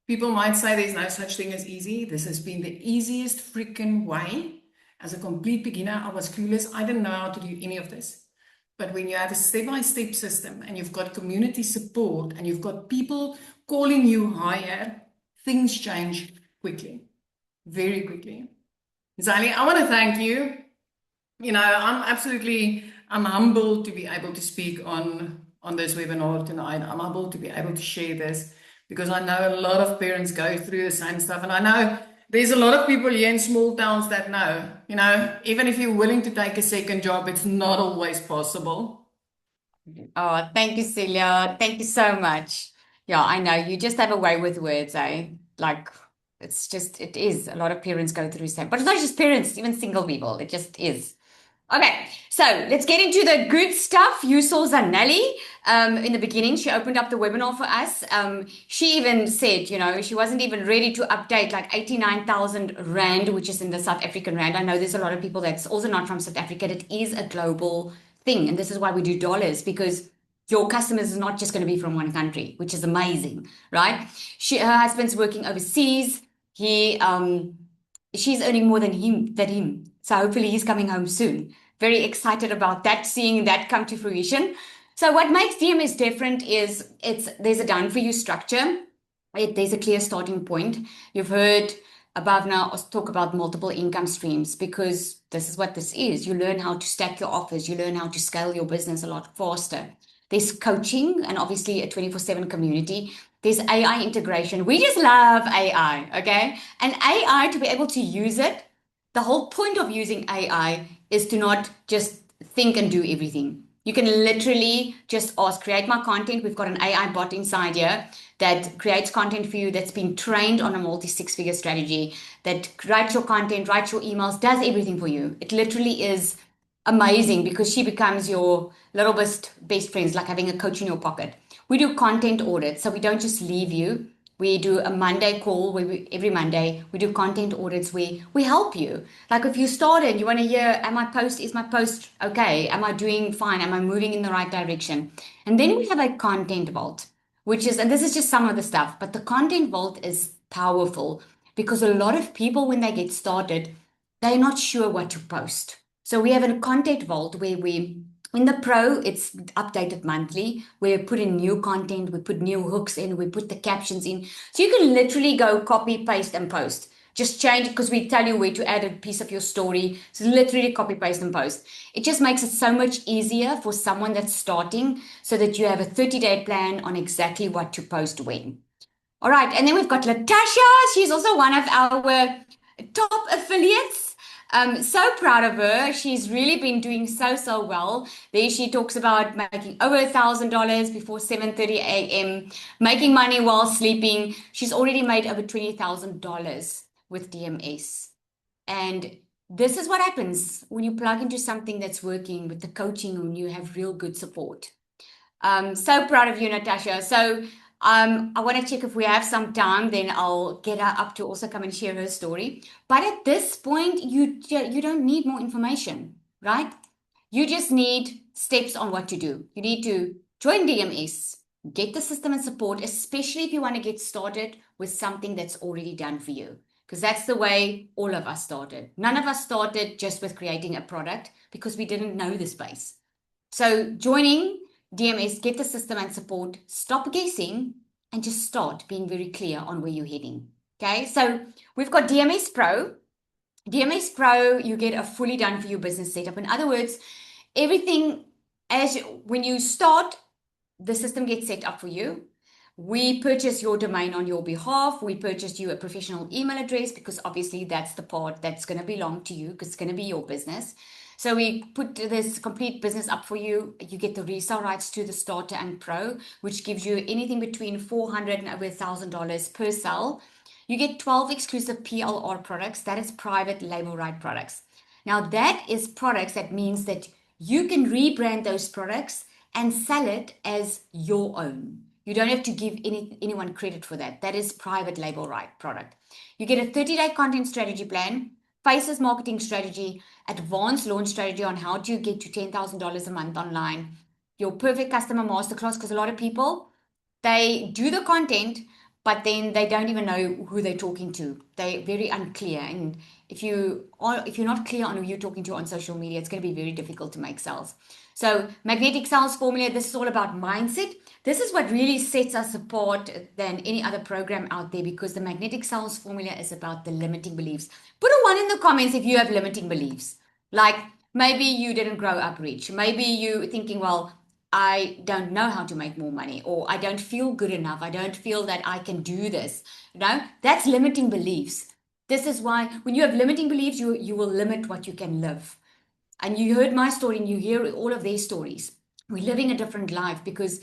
people might say there's no such thing as easy. This has been the easiest freaking way. As a complete beginner, I was clueless. I didn't know how to do any of this. But when you have a step-by-step system and you've got community support and you've got people calling you higher, things change quickly, very quickly. Zali, I want to thank you. You know, I'm humbled to be able to speak on this webinar tonight. I'm humbled to be able to share this because I know a lot of parents go through the same stuff. And I know there's a lot of people here in small towns that know, you know, even if you're willing to take a second job, it's not always possible. Oh, thank you, Celia. Thank you so much. Yeah, I know you just have a way with words, eh? Like it is. A lot of parents go through the same, but it's not just parents, even single people. It just is. Okay, so let's get into the good stuff. You saw Zanelli in the beginning. She opened up the webinar for us. She even said, you know, she wasn't even ready to update like 89,000 Rand, which is in the South African Rand. I know there's a lot of people that's also not from South Africa. It is a global thing. And this is why we do dollars, because your customers is not just going to be from one country, which is amazing, right? Her husband's working overseas. She's earning more than him. So hopefully he's coming home soon. Very excited about that, seeing that come to fruition. So what makes DMS different is there's a done for you structure. There's a clear starting point. You've heard above now us talk about multiple income streams, because this is what this is. You learn how to stack your offers. You learn how to scale your business a lot faster. There's coaching and obviously a 24/7 community. There's AI integration. We just love AI, okay? And AI, to be able to use it, the whole point of using AI is to not just think and do everything. You can literally just ask, create my content. We've got an AI bot inside here that creates content for you, that's been trained on a multi-6-figure strategy, that writes your content, writes your emails, does everything for you. It literally is amazing, because she becomes your little best friends, like having a coach in your pocket. We do content audits, so we don't just leave you. We do a Monday call where every Monday we do content audits where we help you. Like if you started, you want to hear, is my post okay? Am I doing fine? Am I moving in the right direction? And then we have a content vault, and this is just some of the stuff, but the content vault is powerful because a lot of people, when they get started, they're not sure what to post. So we have a content vault where in the Pro, it's updated monthly. We put in new content, we put new hooks in, we put the captions in. So you can literally go copy, paste, and post. Just change it, because we tell you where to add a piece of your story. So literally copy, paste, and post. It just makes it so much easier for someone that's starting, so that you have a 30-day plan on exactly what to post when. All right, and then we've got Latasha. She's also one of our top affiliates. So proud of her. She's really been doing so well. There she talks about making over $1,000 before 7:30 a.m., making money while sleeping. She's already made over $20,000 with DMS. And this is what happens when you plug into something that's working with the coaching, when you have real good support. So proud of you, Natasha. So I want to check if we have some time, then I'll get her up to also come and share her story. But at this point, you don't need more information, right? You just need steps on what to do. You need to join DMS, get the system and support, especially if you want to get started with something that's already done for you. Because that's the way all of us started. None of us started just with creating a product because we didn't know the space. So joining DMS, get the system and support, stop guessing, and just start being very clear on where you're heading. Okay, so we've got DMS Pro. DMS Pro, you get a fully done for you business setup. In other words, everything when you start, the system gets set up for you. We purchase your domain on your behalf. We purchase you a professional email address because obviously that's the part that's going to belong to you because it's going to be your business. So we put this complete business up for you. You get the resale rights to the starter and pro, which gives you anything between $400 and over $1,000 per sale. You get 12 exclusive PLR products. That is private label right products. Now that is products that means that you can rebrand those products and sell it as your own. You don't have to give anyone credit for that. That is private label right product. You get a 30-day content strategy plan, Faces marketing strategy, advanced launch strategy on how to get to $10,000 a month online, your perfect customer masterclass, because a lot of people, they do the content, but then they don't even know who they're talking to. They're very unclear. And if you're not clear on who you're talking to on social media, it's going to be very difficult to make sales. So magnetic sales formula, this is all about mindset. This is what really sets us apart than any other program out there, because the magnetic sales formula is about the limiting beliefs. Put a 1 in the comments if you have limiting beliefs. Like maybe you didn't grow up rich. Maybe you thinking, well, I don't know how to make more money, or I don't feel good enough. I don't feel that I can do this. That's limiting beliefs. This is why when you have limiting beliefs, you will limit what you can live. And you heard my story and you hear all of their stories. We're living a different life, because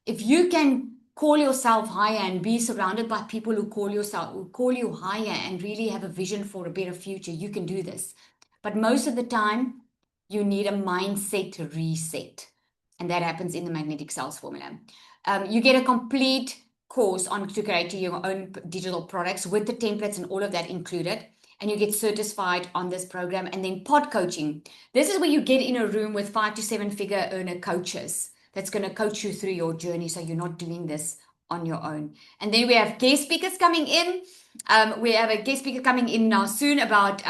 if you can call yourself higher and be surrounded by people who call you higher and really have a vision for a better future, you can do this. But most of the time, you need a mindset reset. And that happens in the magnetic sales formula. You get a complete course on to create your own digital products with the templates and all of that included. And you get certified on this program. And then pod coaching. This is where you get in a room with 5 to 7 figure earner coaches that's going to coach you through your journey, so you're not doing this on your own. And then we have guest speakers coming in. We have a guest speaker coming in now soon about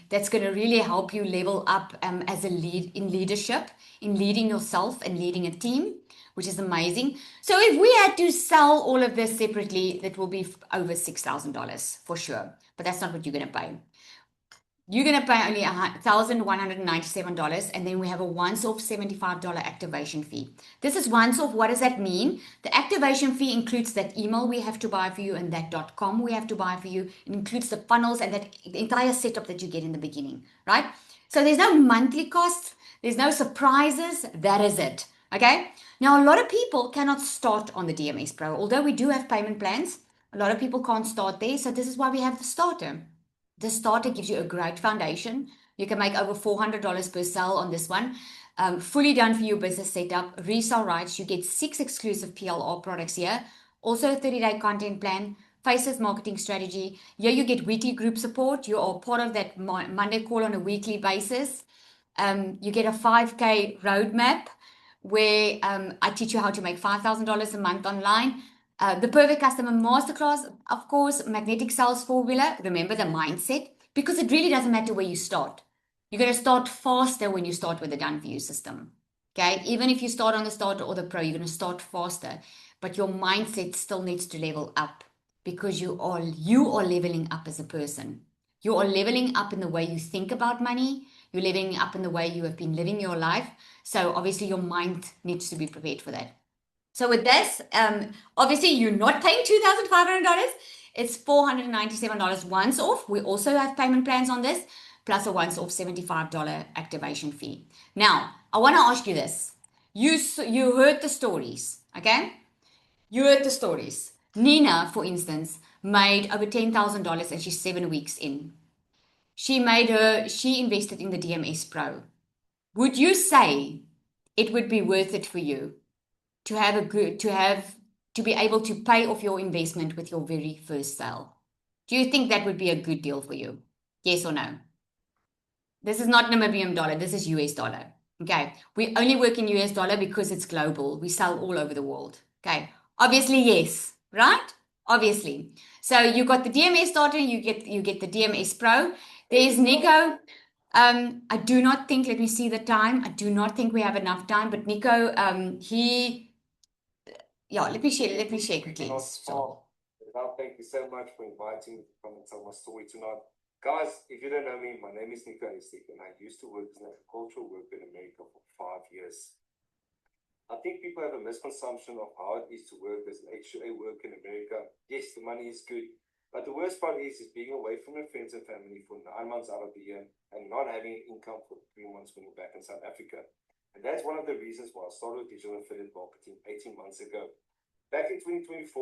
that's going to really help you level up as a lead in leadership, in leading yourself and leading a team, which is amazing. So if we had to sell all of this separately, that will be over $6,000 for sure. But that's not what you're going to pay. You're going to pay only $1,197, and then we have a once-off $75 activation fee. This is once-off. What does that mean? The activation fee includes that email we have to buy for you and that .com we have to buy for you. It includes the funnels and that entire setup that you get in the beginning, right? So there's no monthly costs. There's no surprises. That is it, okay? Now, a lot of people cannot start on the DMS Pro. Although we do have payment plans, a lot of people can't start there. So this is why we have the starter. The starter gives you a great foundation. You can make over $400 per sale on this one. Fully done for your business setup, resale rights. You get 6 exclusive PLR products here. Also a 30-day content plan, Faces marketing strategy. Here you get weekly group support. You are part of that Monday call on a weekly basis. You get a 5K roadmap where I teach you how to make $5,000 a month online. The perfect customer masterclass, of course, magnetic sales formula. Remember the mindset, because it really doesn't matter where you start. You're going to start faster when you start with the done for you system. Okay, even if you start on the starter or the pro, you're going to start faster, but your mindset still needs to level up, because you are leveling up as a person. You are leveling up in the way you think about money. You're leveling up in the way you have been living your life. So obviously your mind needs to be prepared for that. So with this, obviously you're not paying $2,500. It's $497 once off. We also have payment plans on this, plus a once off $75 activation fee. Now, I want to ask you this. You heard the stories, okay? You heard the stories. Nina, for instance, made over $10,000 and she's 7 weeks in. She invested in the DMS Pro. Would you say it would be worth it for you to be able to pay off your investment with your very first sale? Do you think that would be a good deal for you? Yes or no? This is not Namibian dollar. This is US dollar. Okay. We only work in US dollar because it's global. We sell all over the world. Okay. Obviously, yes. Right? Obviously. So you got the DMS starter. You get the DMS Pro. There's Nico. I do not think, let me see the time. I do not think we have enough time, but Nico, yeah, let me share We quickly. cannot So, stop. Now, thank you so much for inviting me to come and tell my story tonight. Guys, if you don't know me, my name is Nico Estik, and I used to work as an agricultural worker in America for 5 years. I think people have a misconception of how it is to work as an HUA worker in America. Yes, the money is good, but the worst part is being away from your friends and family for 9 months out of the year and not having income for 3 months when you're back in South Africa. And that's one of the reasons why I started digital affiliate marketing 18 months ago. Back in 2024,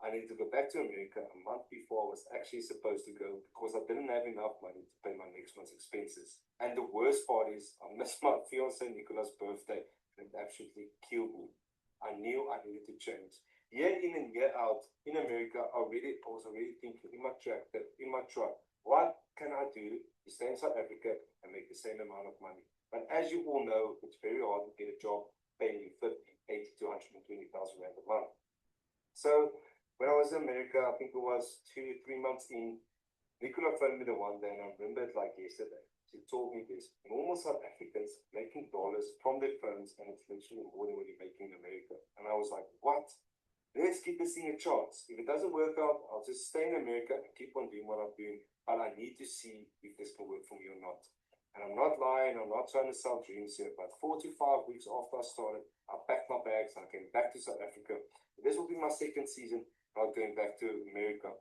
I needed to go back to America a month before I was actually supposed to go because I didn't have enough money to pay my next month's expenses. And the worst part is I missed my fiance Nicola's birthday. It absolutely killed me. I knew I needed to change. Year in and year out in America, I was already thinking in my truck, what can I do to stay in South Africa and make the same amount of money? But as you all know, it's very hard to get a job paying you 50, 80 to 120,000 rand a month. So when I was in America, I think it was 2, 3 months in, Nicola phoned me the one day, and I remember it like yesterday. She told me this: normal South Africans making dollars from their phones, and it's literally more than what you're making in America. And I was like, what? Let's give this thing a chance. If it doesn't work out, I'll just stay in America and keep on doing what I'm doing. But I need to see if this can work for me or not. And I'm not lying, I'm not trying to sell dreams here, but 4 to 5 weeks after I started, I packed my bags and I came back to South Africa. This will be my second season, not going back to America.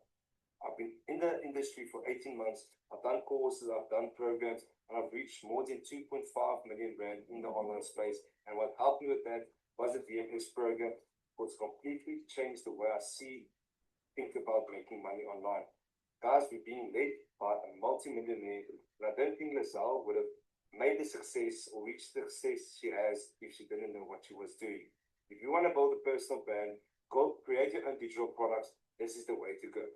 I've been in the industry for 18 months. I've done courses, I've done programs, and I've reached more than 2.5 million rand in the online space. And what helped me with that was the VMS program, which completely changed the way I think about making money online. Guys, we're being led by a multi-millionaire, and I don't think Lazelle would have made the success or reached the success she has if she didn't know what she was doing. If you want to build a personal brand, go create your own digital products. This is the way to go.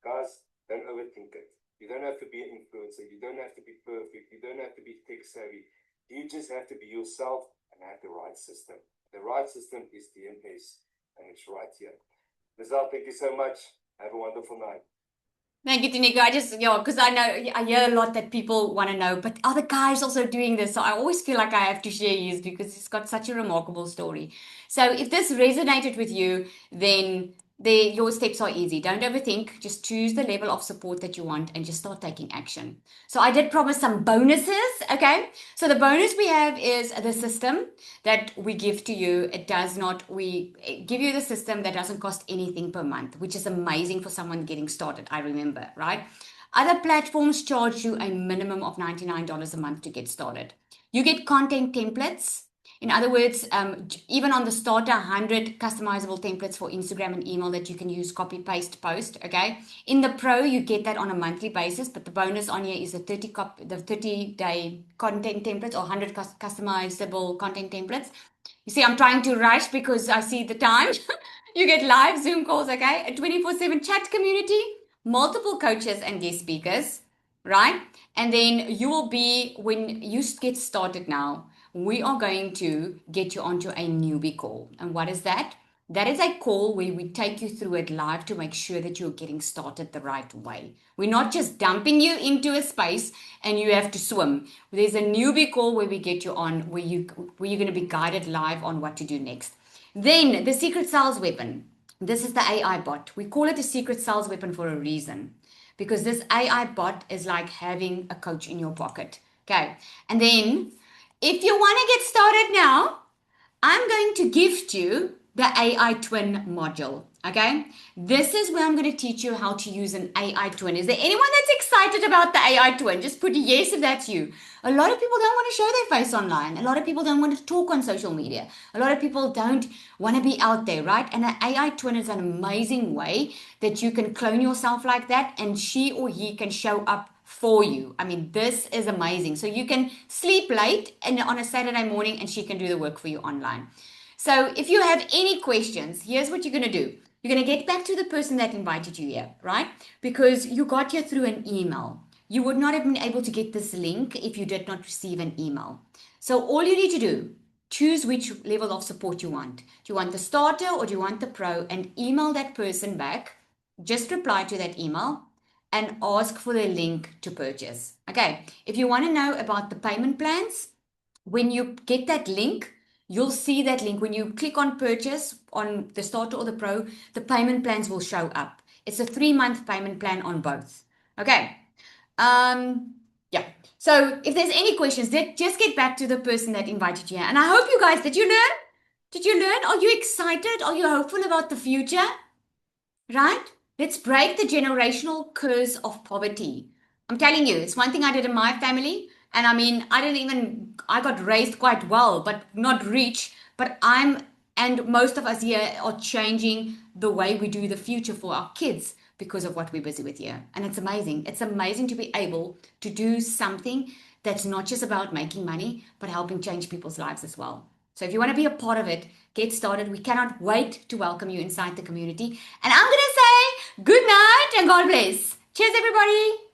Guys, don't overthink it. You don't have to be an influencer. You don't have to be perfect. You don't have to be tech savvy. You just have to be yourself and have the right system. The right system is DMS, and it's right here. Lazelle, thank you so much. Have a wonderful night. thank you, Tanika. Because I hear a lot that people want to know, but are the guys also doing this? So I always feel like I have to share his because he's got such a remarkable story. So if this resonated with you, then your steps are easy. Don't overthink. Just choose the level of support that you want and just start taking action. So I did promise some bonuses. Okay. So the bonus we have is the system that we give to you. We give you the system that doesn't cost anything per month, which is amazing for someone getting started. I remember, right? Other platforms charge you a minimum of $99 a month to get started. You get content templates. In other words, even on the starter, 100 customizable templates for Instagram and email that you can use, copy, paste, post. Okay. In the Pro, you get that on a monthly basis, but the bonus on here is the 30-day content templates or 100 customizable content templates. You see, I'm trying to rush because I see the time. You get live Zoom calls, okay? A 24/7 chat community, multiple coaches and guest speakers, right? And then you will be, when you get started now, we are going to get you onto a newbie call. And what is that? That is a call where we take you through it live to make sure that you're getting started the right way. We're not just dumping you into a space and you have to swim. There's a newbie call where we get you on, where you're going to be guided live on what to do next. Then the secret sales weapon. This is the AI bot. We call it a secret sales weapon for a reason, because this AI bot is like having a coach in your pocket. Okay. And then if you want to get started now, I'm going to gift you the AI twin module. Okay. This is where I'm going to teach you how to use an AI twin. Is there anyone that's excited about the AI twin? Just put a yes if that's you. A lot of people don't want to show their face online. A lot of people don't want to talk on social media. A lot of people don't want to be out there, right? And an AI twin is an amazing way that you can clone yourself like that, and she or he can show up for you. I mean, this is amazing. So you can sleep late and on a Saturday morning, and she can do the work for you online. So if you have any questions, here's what you're going to do. You're going to get back to the person that invited you here, right? Because you got here through an email. You would not have been able to get this link if you did not receive an email. So all you need to do, choose which level of support you want. Do you want the starter or do you want the pro? And email that person back. Just reply to that email and ask for the link to purchase. Okay, if you want to know about the payment plans, when you get that link, you'll see that link. When you click on purchase on the starter or the pro, the payment plans will show up. It's a 3-month payment plan on both. Okay. Yeah. So if there's any questions, just get back to the person that invited you here. And I hope you guys, did you learn? Did you learn? Are you excited? Are you hopeful about the future? Right? Let's break the generational curse of poverty. I'm telling you, it's one thing I did in my family. And I mean, I got raised quite well, but not rich. But and most of us here are changing the way we do the future for our kids because of what we're busy with here. And it's amazing. It's amazing to be able to do something that's not just about making money, but helping change people's lives as well. So if you want to be a part of it, get started. We cannot wait to welcome you inside the community. And I'm going to say good night and God bless. Cheers, everybody.